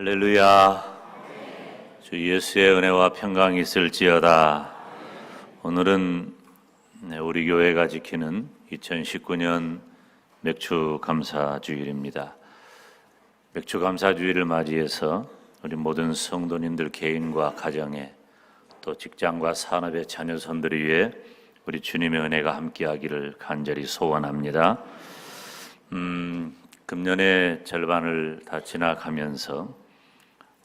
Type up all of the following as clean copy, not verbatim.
할렐루야. 주 예수의 은혜와 평강이 있을지어다. 오늘은 우리 교회가 지키는 2019년 맥주감사주일입니다. 맥주감사주일을 맞이해서 우리 모든 성도님들 개인과 가정에 또 직장과 산업의 자녀손들을 위해 우리 주님의 은혜가 함께하기를 간절히 소원합니다. 금년의 절반을 다 지나가면서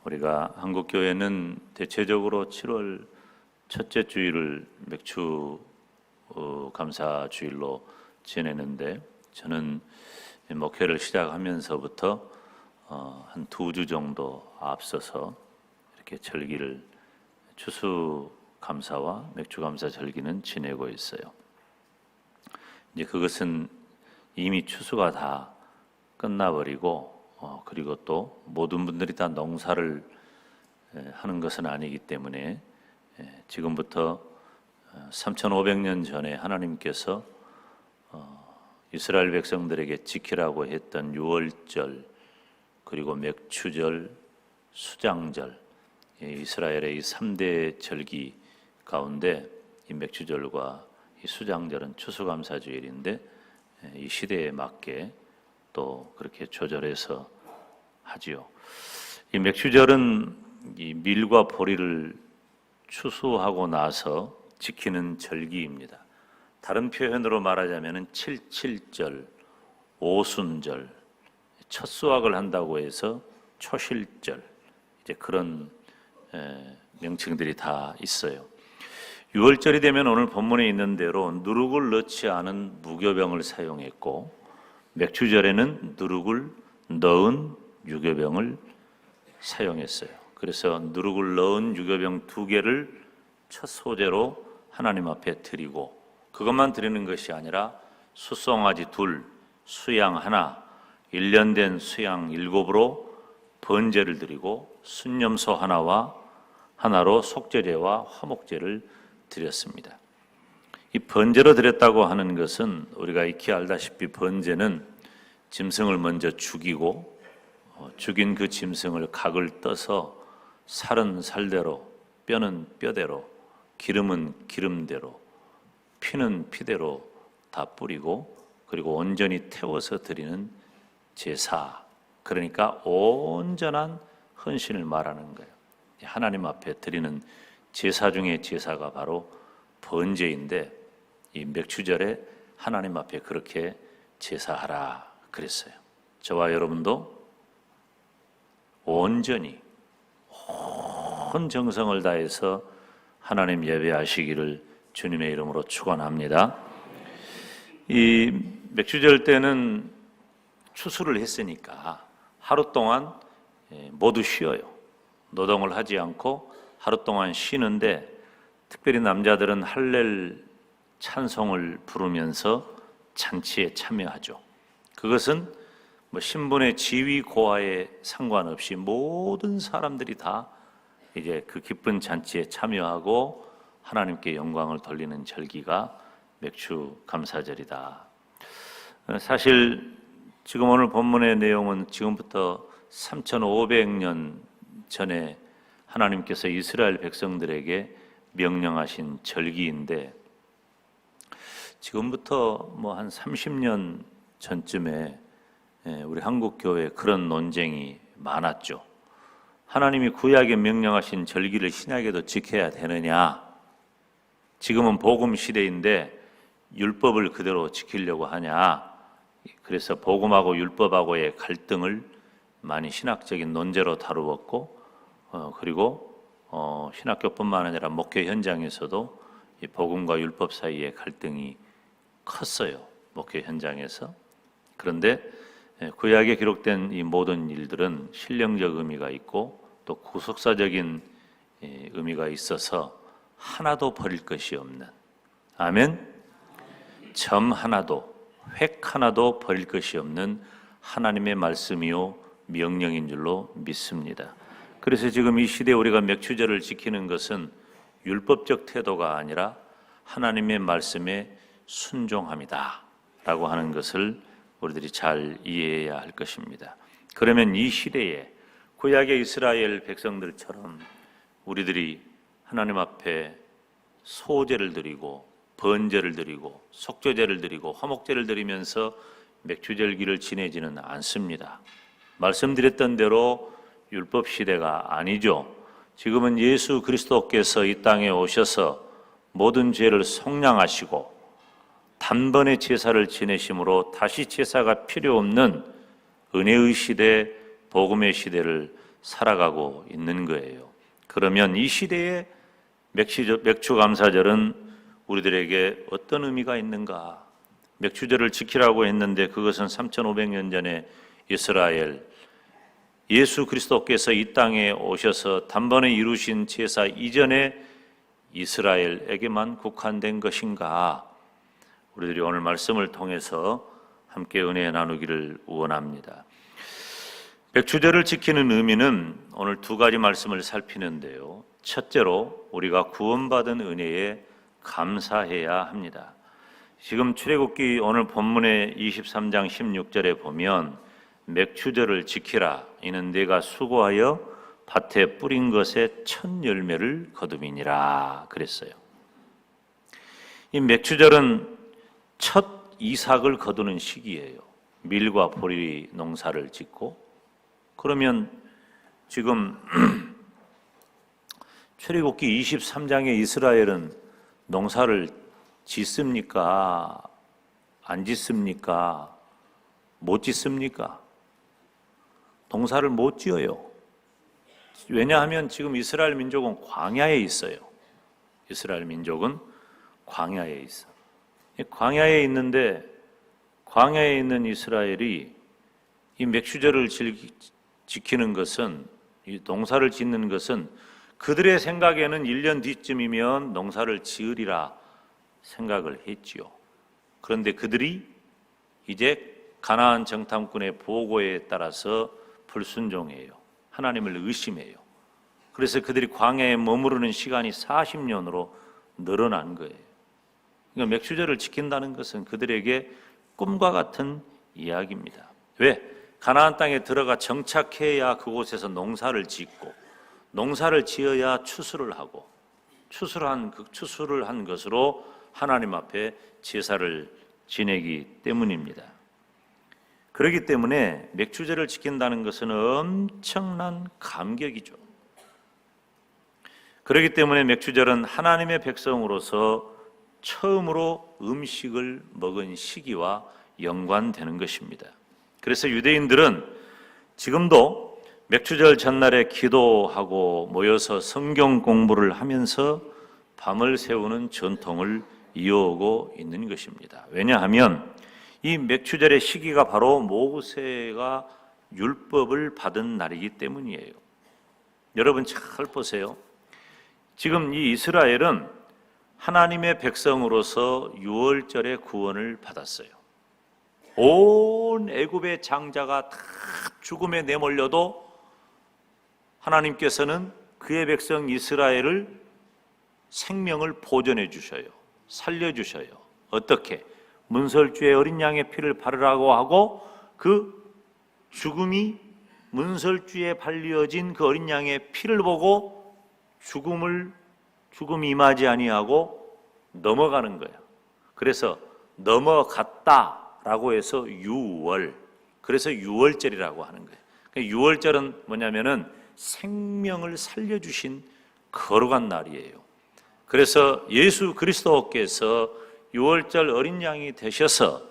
우리가 한국교회는 대체적으로 7월 첫째 주일을 맥주 감사주일로 지내는데, 저는 목회를 시작하면서부터 한 2주 정도 앞서서 이렇게 절기를 추수감사와 맥주감사 절기는 지내고 있어요. 이제 그것은 이미 추수가 다 끝나버리고 그리고 또 모든 분들이 다 농사를 하는 것은 아니기 때문에 지금부터 3,500년 전에 하나님께서 이스라엘 백성들에게 지키라고 했던 유월절, 그리고 맥추절, 수장절, 이스라엘의 이 3대 절기 가운데 이 맥추절과 이 수장절은 추수감사주일인데, 이 시대에 맞게 또 그렇게 조절해서 하지요. 이 맥추절은 이 밀과 보리를 추수하고 나서 지키는 절기입니다. 다른 표현으로 말하자면 77절, 오순절, 첫 수확을 한다고 해서 초실절, 이제 그런 명칭들이 다 있어요. 6월절이 되면 오늘 본문에 있는 대로 누룩을 넣지 않은 무교병을 사용했고, 맥추절에는 누룩을 넣은 유교병을 사용했어요. 그래서 누룩을 넣은 유교병 2개를 첫 소제로 하나님 앞에 드리고, 그것만 드리는 것이 아니라 숫송아지 2, 수양 1, 1년 된 수양 7으로 번제를 드리고, 순념소 하나로 속죄제와 화목제를 드렸습니다. 이 번제로 드렸다고 하는 것은 우리가 익히 알다시피 번제는 짐승을 먼저 죽이고, 죽인 그 짐승을 각을 떠서 살은 살대로, 뼈는 뼈대로, 기름은 기름대로, 피는 피대로 다 뿌리고, 그리고 온전히 태워서 드리는 제사, 그러니까 온전한 헌신을 말하는 거예요. 하나님 앞에 드리는 제사 중에 제사가 바로 번제인데, 이 맥추절에 하나님 앞에 그렇게 제사하라 그랬어요. 저와 여러분도 온전히 온 정성을 다해서 하나님 예배하시기를 주님의 이름으로 축원합니다. 이 맥추절 때는 추수를 했으니까 하루 동안 모두 쉬어요. 노동을 하지 않고 하루 동안 쉬는데, 특별히 남자들은 할렐 찬송을 부르면서 잔치에 참여하죠. 그것은 신분의 지위 고하에 상관없이 모든 사람들이 다 이제 그 기쁜 잔치에 참여하고 하나님께 영광을 돌리는 절기가 맥추 감사절이다. 사실 지금 오늘 본문의 내용은 지금부터 3,500년 전에 하나님께서 이스라엘 백성들에게 명령하신 절기인데, 지금부터 한 30년 전쯤에 우리 한국 교회에 그런 논쟁이 많았죠. 하나님이 구약에 명령하신 절기를 신약에도 지켜야 되느냐? 지금은 복음 시대인데 율법을 그대로 지키려고 하냐? 그래서 복음하고 율법하고의 갈등을 많이 신학적인 논제로 다루었고, 그리고 신학교뿐만 아니라 목회 현장에서도 이 복음과 율법 사이의 갈등이 컸어요. 목회 현장에서. 그런데 구약에 기록된 이 모든 일들은 신령적 의미가 있고 또 구속사적인 의미가 있어서 하나도 버릴 것이 없는, 아멘, 점 하나도, 획 하나도 버릴 것이 없는 하나님의 말씀이요 명령인 줄로 믿습니다. 그래서 지금 이 시대에 우리가 맥추절을 지키는 것은 율법적 태도가 아니라 하나님의 말씀에 순종함이다 라고 하는 것을 우리들이 잘 이해해야 할 것입니다. 그러면 이 시대에 구약의 이스라엘 백성들처럼 우리들이 하나님 앞에 소제를 드리고 번제를 드리고 속죄제를 드리고 화목제를 드리면서 맥주절기를 지내지는 않습니다. 말씀드렸던 대로 율법 시대가 아니죠. 지금은 예수 그리스도께서 이 땅에 오셔서 모든 죄를 속량하시고 단번에 제사를 지내심으로 다시 제사가 필요 없는 은혜의 시대, 복음의 시대를 살아가고 있는 거예요. 그러면 이 시대의 맥주감사절은 우리들에게 어떤 의미가 있는가? 맥주절을 지키라고 했는데 그것은 3,500년 전에 이스라엘 예수 그리스도께서 이 땅에 오셔서 단번에 이루신 제사 이전에 이스라엘에게만 국한된 것인가? 우리들이 오늘 말씀을 통해서 함께 은혜 나누기를 원합니다. 맥주절을 지키는 의미는 오늘 두 가지 말씀을 살피는데요. 첫째로 우리가 구원받은 은혜에 감사해야 합니다. 지금 출애굽기 오늘 본문의 23장 16절에 보면 맥주절을 지키라. 이는 내가 수고하여 밭에 뿌린 것에 첫 열매를 거둠이니라 그랬어요. 이 맥주절은 첫 이삭을 거두는 시기예요. 밀과 보리 농사를 짓고, 그러면 지금 출애굽기 23장에 이스라엘은 농사를 짓습니까? 안 짓습니까? 못 짓습니까? 농사를 못 지어요. 왜냐하면 지금 이스라엘 민족은 광야에 있어요. 이스라엘 민족은 광야에 있어. 광야에 있는데 광야에 있는 이스라엘이 이 맥주절을 지키는 것은, 이 농사를 짓는 것은 그들의 생각에는 1년 뒤쯤이면 농사를 지으리라 생각을 했지요. 그런데 그들이 이제 가나안 정탐꾼의 보고에 따라서 불순종해요. 하나님을 의심해요. 그래서 그들이 광야에 머무르는 시간이 40년으로 늘어난 거예요. 그러니까 맥주절을 지킨다는 것은 그들에게 꿈과 같은 이야기입니다. 왜? 가나안 땅에 들어가 정착해야 그곳에서 농사를 짓고, 농사를 지어야 추수를 하고, 추수를 한 것으로 하나님 앞에 제사를 지내기 때문입니다. 그렇기 때문에 맥주절을 지킨다는 것은 엄청난 감격이죠. 그렇기 때문에 맥주절은 하나님의 백성으로서 처음으로 음식을 먹은 시기와 연관되는 것입니다. 그래서 유대인들은 지금도 맥주절 전날에 기도하고 모여서 성경 공부를 하면서 밤을 새우는 전통을 이어오고 있는 것입니다. 왜냐하면 이 맥주절의 시기가 바로 모세가 율법을 받은 날이기 때문이에요. 여러분 잘 보세요. 지금 이 이스라엘은 하나님의 백성으로서 유월절의 구원을 받았어요. 온 애굽의 장자가 다 죽음에 내몰려도 하나님께서는 그의 백성 이스라엘을 생명을 보존해 주셔요. 살려주셔요. 어떻게? 문설주의 어린 양의 피를 바르라고 하고, 그 죽음이 문설주에 발려진 그 어린 양의 피를 보고 죽음이 임하지 아니하고 넘어가는 거예요. 그래서 넘어갔다라고 해서 유월, 그래서 유월절이라고 하는 거예요. 그러니까 유월절은 뭐냐면은 생명을 살려주신 거룩한 날이에요. 그래서 예수 그리스도께서 유월절 어린 양이 되셔서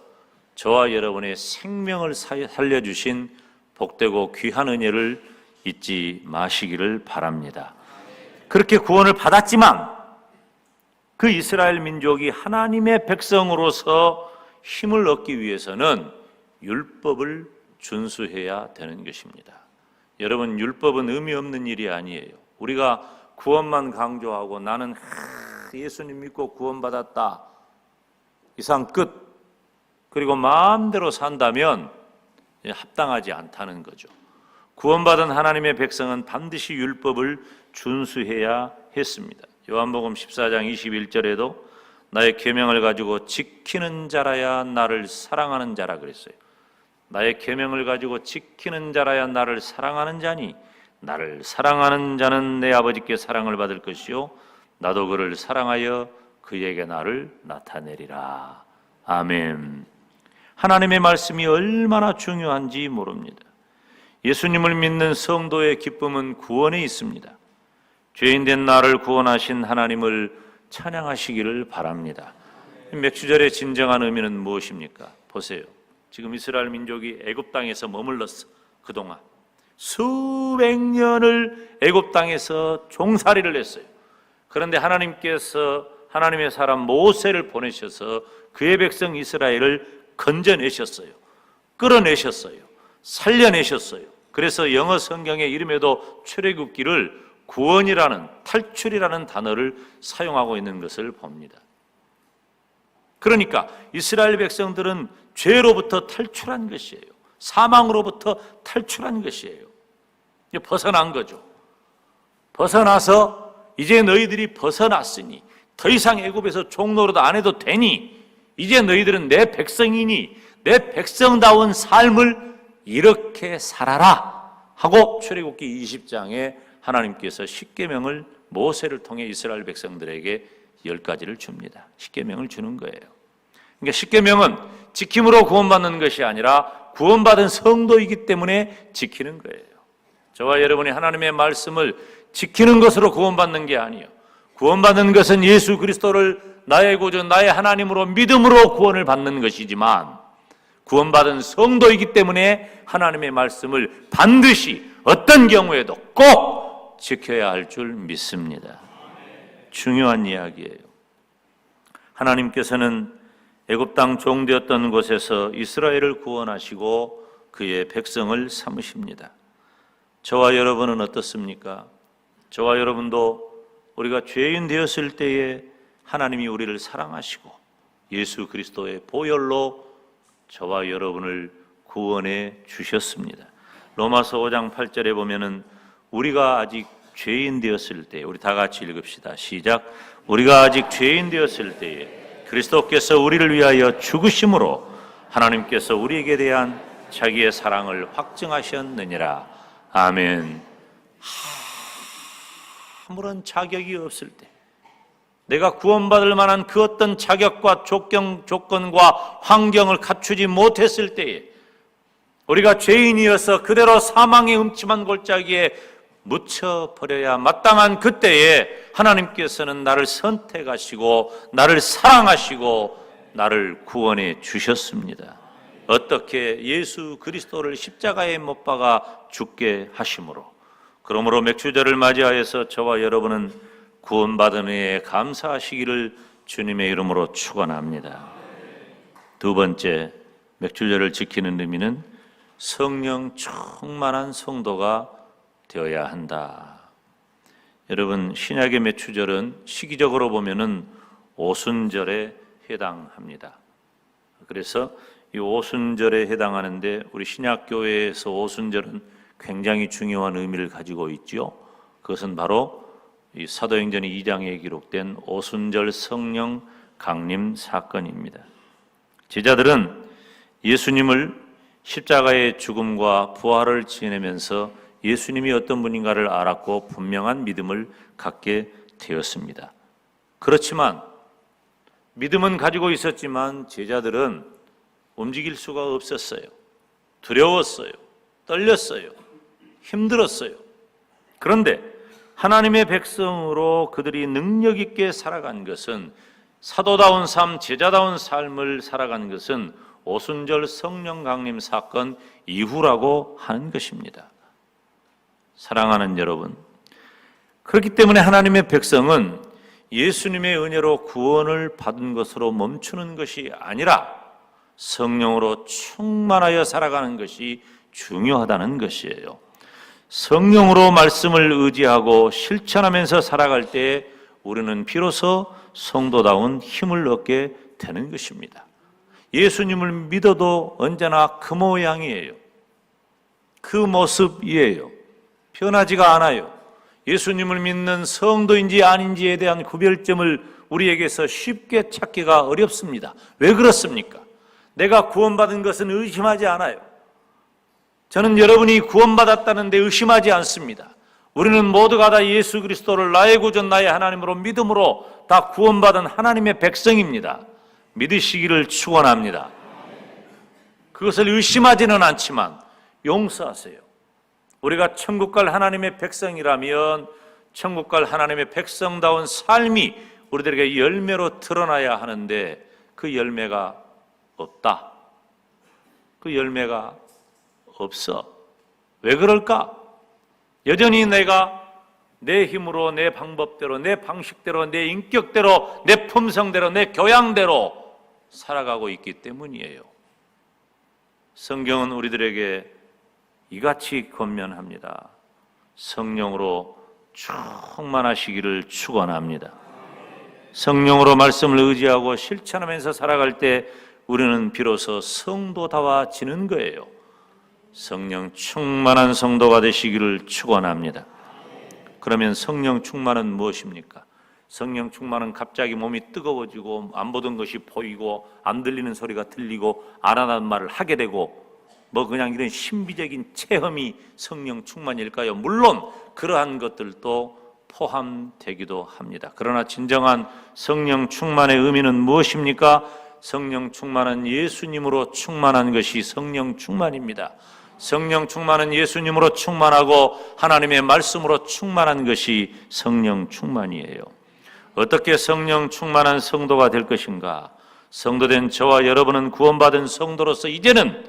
저와 여러분의 생명을 살려주신 복되고 귀한 은혜를 잊지 마시기를 바랍니다. 그렇게 구원을 받았지만 그 이스라엘 민족이 하나님의 백성으로서 힘을 얻기 위해서는 율법을 준수해야 되는 것입니다. 여러분, 율법은 의미 없는 일이 아니에요. 우리가 구원만 강조하고 나는 예수님 믿고 구원받았다, 이상 끝, 그리고 마음대로 산다면 합당하지 않다는 거죠. 구원받은 하나님의 백성은 반드시 율법을 준수해야 했습니다. 요한복음 14장 21절에도 나의 계명을 가지고 지키는 자라야 나를 사랑하는 자라 그랬어요. 나의 계명을 가지고 지키는 자라야 나를 사랑하는 자니 나를 사랑하는 자는 내 아버지께 사랑을 받을 것이요 나도 그를 사랑하여 그에게 나를 나타내리라. 아멘. 하나님의 말씀이 얼마나 중요한지 모릅니다. 예수님을 믿는 성도의 기쁨은 구원에 있습니다. 죄인된 나를 구원하신 하나님을 찬양하시기를 바랍니다. 맥주절의 진정한 의미는 무엇입니까? 보세요. 지금 이스라엘 민족이 애굽 땅에서 머물렀어. 그동안 수백 년을 애굽 땅에서 종살이를 했어요. 그런데 하나님께서 하나님의 사람 모세를 보내셔서 그의 백성 이스라엘을 건져내셨어요. 끌어내셨어요. 살려내셨어요. 그래서 영어 성경의 이름에도 출애굽기를 구원이라는, 탈출이라는 단어를 사용하고 있는 것을 봅니다. 그러니까 이스라엘 백성들은 죄로부터 탈출한 것이에요. 사망으로부터 탈출한 것이에요. 벗어난 거죠. 벗어나서 이제 너희들이 벗어났으니 더 이상 애굽에서 종노릇 안 해도 되니 이제 너희들은 내 백성이니 내 백성다운 삶을 이렇게 살아라 하고 출애굽기 20장에 하나님께서 십계명을 모세를 통해 이스라엘 백성들에게 10가지를 줍니다. 십계명을 주는 거예요. 그러니까 십계명은 지킴으로 구원받는 것이 아니라 구원받은 성도이기 때문에 지키는 거예요. 저와 여러분이 하나님의 말씀을 지키는 것으로 구원받는 게 아니에요. 구원받는 것은 예수 그리스도를 나의 구주, 나의 하나님으로 믿음으로 구원을 받는 것이지만 구원받은 성도이기 때문에 하나님의 말씀을 반드시 어떤 경우에도 꼭 지켜야 할 줄 믿습니다. 중요한 이야기예요. 하나님께서는 애굽 땅 종되었던 곳에서 이스라엘을 구원하시고 그의 백성을 삼으십니다. 저와 여러분은 어떻습니까? 저와 여러분도 우리가 죄인 되었을 때에 하나님이 우리를 사랑하시고 예수 그리스도의 보혈로 저와 여러분을 구원해 주셨습니다. 로마서 5장 8절에 보면은 우리가 아직 죄인 되었을 때, 우리 다 같이 읽읍시다. 시작. 우리가 아직 죄인 되었을 때에 그리스도께서 우리를 위하여 죽으심으로 하나님께서 우리에게 대한 자기의 사랑을 확증하셨느니라. 아멘. 아무런 자격이 없을 때, 내가 구원받을 만한 그 어떤 자격과 조건과 환경을 갖추지 못했을 때에 우리가 죄인이어서 그대로 사망의 음침한 골짜기에 묻혀버려야 마땅한 그때에 하나님께서는 나를 선택하시고 나를 사랑하시고 나를 구원해 주셨습니다. 어떻게? 예수 그리스도를 십자가에 못 박아 죽게 하심으로. 그러므로 맥주절을 맞이하여서 저와 여러분은 구원받은 해에 감사하시기를 주님의 이름으로 축원합니다. 두 번째, 맥주절을 지키는 의미는 성령 충만한 성도가 되어야 한다. 여러분, 신약의 맥주절은 시기적으로 보면은 오순절에 해당합니다. 그래서 이 오순절에 해당하는데 우리 신약교회에서 오순절은 굉장히 중요한 의미를 가지고 있지요. 그것은 바로 이 사도행전 2장에 기록된 오순절 성령 강림 사건입니다. 제자들은 예수님을 십자가의 죽음과 부활을 지내면서 예수님이 어떤 분인가를 알았고 분명한 믿음을 갖게 되었습니다. 그렇지만 믿음은 가지고 있었지만 제자들은 움직일 수가 없었어요. 두려웠어요. 떨렸어요. 힘들었어요. 그런데 하나님의 백성으로 그들이 능력 있게 살아간 것은, 사도다운 삶, 제자다운 삶을 살아간 것은 오순절 성령 강림 사건 이후라고 하는 것입니다. 사랑하는 여러분, 그렇기 때문에 하나님의 백성은 예수님의 은혜로 구원을 받은 것으로 멈추는 것이 아니라 성령으로 충만하여 살아가는 것이 중요하다는 것이에요. 성령으로 말씀을 의지하고 실천하면서 살아갈 때 우리는 비로소 성도다운 힘을 얻게 되는 것입니다. 예수님을 믿어도 언제나 그 모양이에요. 그 모습이에요. 변하지가 않아요. 예수님을 믿는 성도인지 아닌지에 대한 구별점을 우리에게서 쉽게 찾기가 어렵습니다. 왜 그렇습니까? 내가 구원받은 것은 의심하지 않아요. 저는 여러분이 구원받았다는데 의심하지 않습니다. 우리는 모두가 다 예수 그리스도를 나의 구주 나의 하나님으로 믿음으로 다 구원받은 하나님의 백성입니다. 믿으시기를 축원합니다. 그것을 의심하지는 않지만 용서하세요. 우리가 천국 갈 하나님의 백성이라면 천국 갈 하나님의 백성다운 삶이 우리들에게 열매로 드러나야 하는데 그 열매가 없다. 그 열매가 없어. 왜 그럴까? 여전히 내가 내 힘으로, 내 방법대로, 내 방식대로, 내 인격대로, 내 품성대로, 내 교양대로 살아가고 있기 때문이에요. 성경은 우리들에게 이같이 권면합니다. 성령으로 충만하시기를 축원합니다. 성령으로 말씀을 의지하고 실천하면서 살아갈 때 우리는 비로소 성도다워지는 거예요. 성령 충만한 성도가 되시기를 축원합니다. 그러면 성령 충만은 무엇입니까? 성령 충만은 갑자기 몸이 뜨거워지고 안 보던 것이 보이고 안 들리는 소리가 들리고 안 하는 말을 하게 되고 뭐 그냥 이런 신비적인 체험이 성령 충만일까요? 물론 그러한 것들도 포함되기도 합니다. 그러나 진정한 성령 충만의 의미는 무엇입니까? 성령 충만은 예수님으로 충만한 것이 성령 충만입니다. 성령 충만은 예수님으로 충만하고 하나님의 말씀으로 충만한 것이 성령 충만이에요. 어떻게 성령 충만한 성도가 될 것인가? 성도된 저와 여러분은 구원받은 성도로서 이제는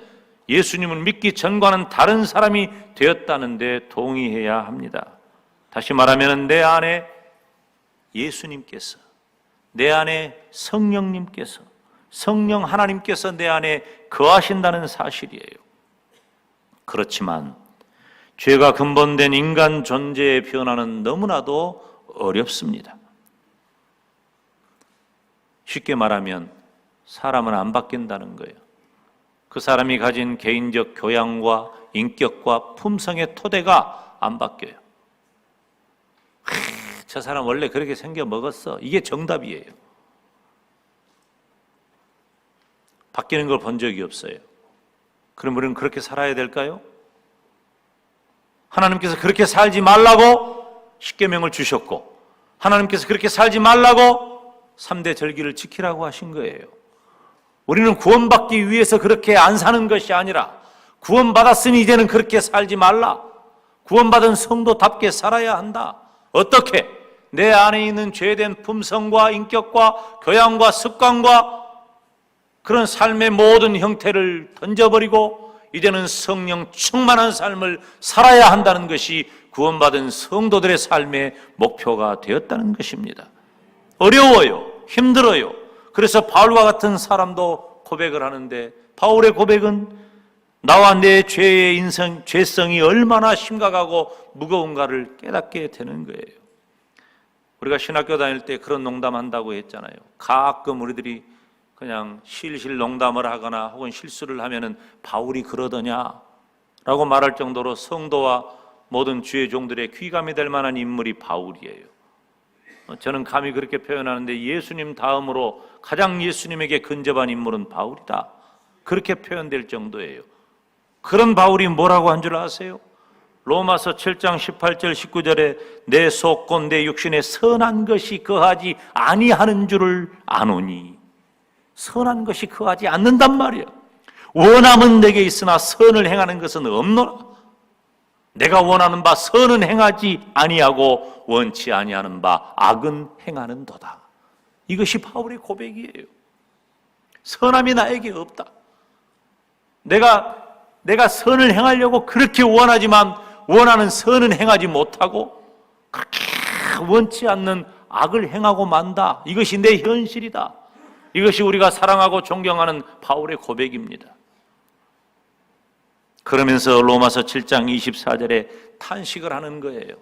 예수님을 믿기 전과는 다른 사람이 되었다는데 동의해야 합니다. 다시 말하면 내 안에 예수님께서, 내 안에 성령님께서, 성령 하나님께서 내 안에 거하신다는 사실이에요. 그렇지만 죄가 근본된 인간 존재의 변화는 너무나도 어렵습니다. 쉽게 말하면 사람은 안 바뀐다는 거예요. 그 사람이 가진 개인적 교양과 인격과 품성의 토대가 안 바뀌어요. 저 사람 원래 그렇게 생겨 먹었어. 이게 정답이에요. 바뀌는 걸 본 적이 없어요. 그럼 우리는 그렇게 살아야 될까요? 하나님께서 그렇게 살지 말라고 십계명을 주셨고 하나님께서 그렇게 살지 말라고 3대 절기를 지키라고 하신 거예요. 우리는 구원받기 위해서 그렇게 안 사는 것이 아니라 구원받았으니 이제는 그렇게 살지 말라. 구원받은 성도답게 살아야 한다. 어떻게? 내 안에 있는 죄된 품성과 인격과 교양과 습관과 그런 삶의 모든 형태를 던져버리고 이제는 성령 충만한 삶을 살아야 한다는 것이 구원받은 성도들의 삶의 목표가 되었다는 것입니다. 어려워요. 힘들어요. 그래서 바울과 같은 사람도 고백을 하는데 바울의 고백은 나와 내 죄의 죄성이 얼마나 심각하고 무거운가를 깨닫게 되는 거예요. 우리가 신학교 다닐 때 그런 농담한다고 했잖아요. 가끔 우리들이 그냥 실실 농담을 하거나 혹은 실수를 하면은 바울이 그러더냐 라고 말할 정도로 성도와 모든 주의 종들의 귀감이 될 만한 인물이 바울이에요. 저는 감히 그렇게 표현하는데 예수님 다음으로 가장 예수님에게 근접한 인물은 바울이다. 그렇게 표현될 정도예요. 그런 바울이 뭐라고 한 줄 아세요? 로마서 7장 18절 19절에 내 속곧 내 육신에 선한 것이 거하지 아니하는 줄을 아노니 선한 것이 거하지 않는단 말이야. 원함은 내게 있으나 선을 행하는 것은 없노라. 내가 원하는 바 선은 행하지 아니하고 원치 아니하는 바 악은 행하는도다. 이것이 바울의 고백이에요. 선함이 나에게 없다. 내가 선을 행하려고 그렇게 원하지만 원하는 선은 행하지 못하고 그렇게 원치 않는 악을 행하고 만다. 이것이 내 현실이다. 이것이 우리가 사랑하고 존경하는 바울의 고백입니다. 그러면서 로마서 7장 24절에 탄식을 하는 거예요.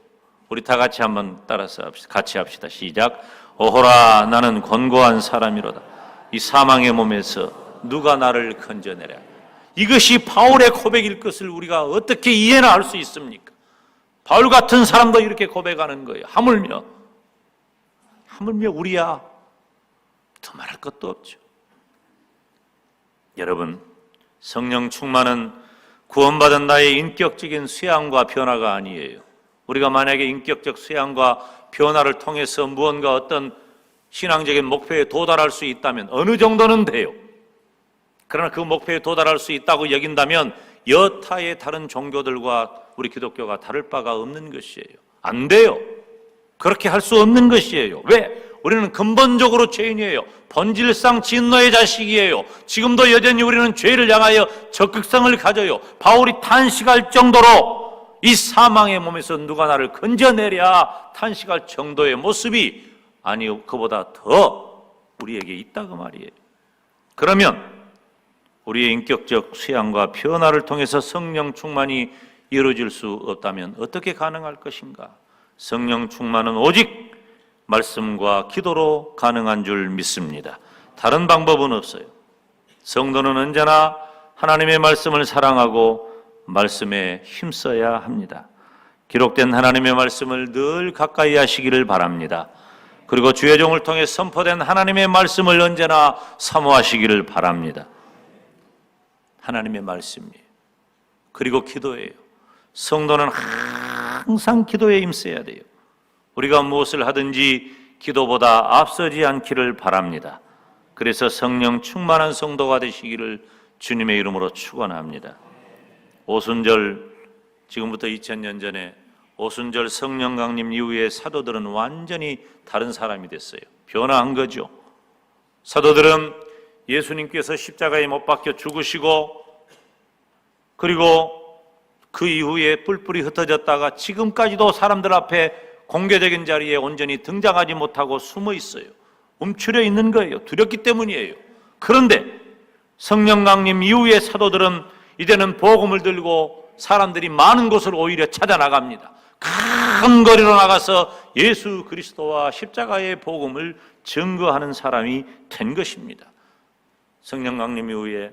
우리 다 같이 한번 따라서 같이 합시다. 시작. 오호라 나는 권고한 사람이로다. 이 사망의 몸에서 누가 나를 건져내랴. 이것이 바울의 고백일 것을 우리가 어떻게 이해나 할 수 있습니까? 바울 같은 사람도 이렇게 고백하는 거예요. 하물며 우리야 더 말할 것도 없죠. 여러분, 성령 충만은 구원받은 나의 인격적인 수양과 변화가 아니에요. 우리가 만약에 인격적 수양과 변화를 통해서 무언가 어떤 신앙적인 목표에 도달할 수 있다면 어느 정도는 돼요. 그러나 그 목표에 도달할 수 있다고 여긴다면 여타의 다른 종교들과 우리 기독교가 다를 바가 없는 것이에요. 안 돼요. 그렇게 할 수 없는 것이에요. 왜? 우리는 근본적으로 죄인이에요. 본질상 진노의 자식이에요. 지금도 여전히 우리는 죄를 향하여 적극성을 가져요. 바울이 탄식할 정도로 이 사망의 몸에서 누가 나를 건져내랴 탄식할 정도의 모습이 아니요, 그보다 더 우리에게 있다 그 말이에요. 그러면 우리의 인격적 수양과 변화를 통해서 성령 충만이 이루어질 수 없다면 어떻게 가능할 것인가? 성령 충만은 오직 말씀과 기도로 가능한 줄 믿습니다. 다른 방법은 없어요. 성도는 언제나 하나님의 말씀을 사랑하고 말씀에 힘써야 합니다. 기록된 하나님의 말씀을 늘 가까이 하시기를 바랍니다. 그리고 주의 종을 통해 선포된 하나님의 말씀을 언제나 사모하시기를 바랍니다. 하나님의 말씀이에요. 그리고 기도예요. 성도는 항상 기도에 힘써야 돼요. 우리가 무엇을 하든지 기도보다 앞서지 않기를 바랍니다. 그래서 성령 충만한 성도가 되시기를 주님의 이름으로 축원합니다. 오순절, 지금부터 2000년 전에 오순절 성령 강림 이후에 사도들은 완전히 다른 사람이 됐어요. 변화한 거죠. 사도들은 예수님께서 십자가에 못 박혀 죽으시고 그리고 그 이후에 뿔뿔이 흩어졌다가 지금까지도 사람들 앞에 공개적인 자리에 온전히 등장하지 못하고 숨어 있어요. 움츠려 있는 거예요. 두렵기 때문이에요. 그런데 성령 강림 이후에 사도들은 이제는 복음을 들고 사람들이 많은 곳을 오히려 찾아 나갑니다. 큰 거리로 나가서 예수 그리스도와 십자가의 복음을 증거하는 사람이 된 것입니다. 성령 강림 이후에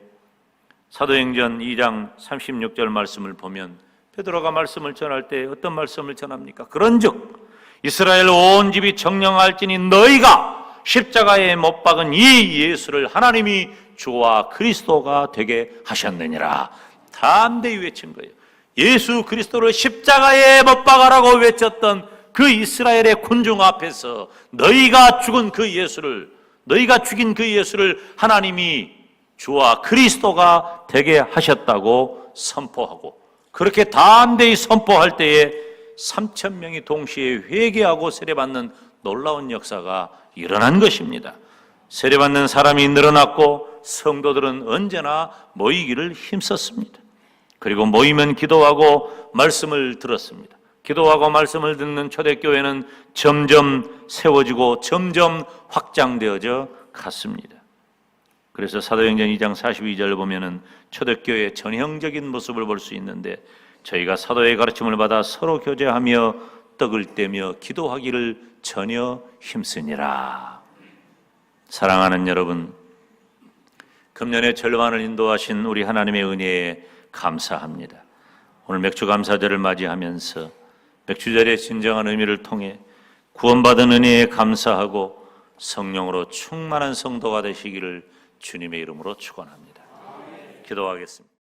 사도행전 2장 36절 말씀을 보면 베드로가 말씀을 전할 때 어떤 말씀을 전합니까? 그런즉 이스라엘 온 집이 정령할지니 너희가 십자가에 못 박은 이 예수를 하나님이 주와 그리스도가 되게 하셨느니라. 담대히 외친 거예요. 예수 그리스도를 십자가에 못 박아라고 외쳤던 그 이스라엘의 군중 앞에서 너희가 죽인 그 예수를 하나님이 주와 그리스도가 되게 하셨다고 선포하고, 그렇게 담대히 선포할 때에 3,000명이 동시에 회개하고 세례받는 놀라운 역사가 일어난 것입니다. 세례받는 사람이 늘어났고 성도들은 언제나 모이기를 힘썼습니다. 그리고 모이면 기도하고 말씀을 들었습니다. 기도하고 말씀을 듣는 초대교회는 점점 세워지고 점점 확장되어져 갔습니다. 그래서 사도행전 2장 42절을 보면은 초대교회의 전형적인 모습을 볼 수 있는데, 저희가 사도의 가르침을 받아 서로 교제하며 떡을 떼며 기도하기를 전혀 힘쓰니라. 사랑하는 여러분, 금년의 절반을 인도하신 우리 하나님의 은혜에 감사합니다. 오늘 맥주감사절을 맞이하면서 맥주절의 진정한 의미를 통해 구원받은 은혜에 감사하고 성령으로 충만한 성도가 되시기를 주님의 이름으로 축원합니다. 기도하겠습니다.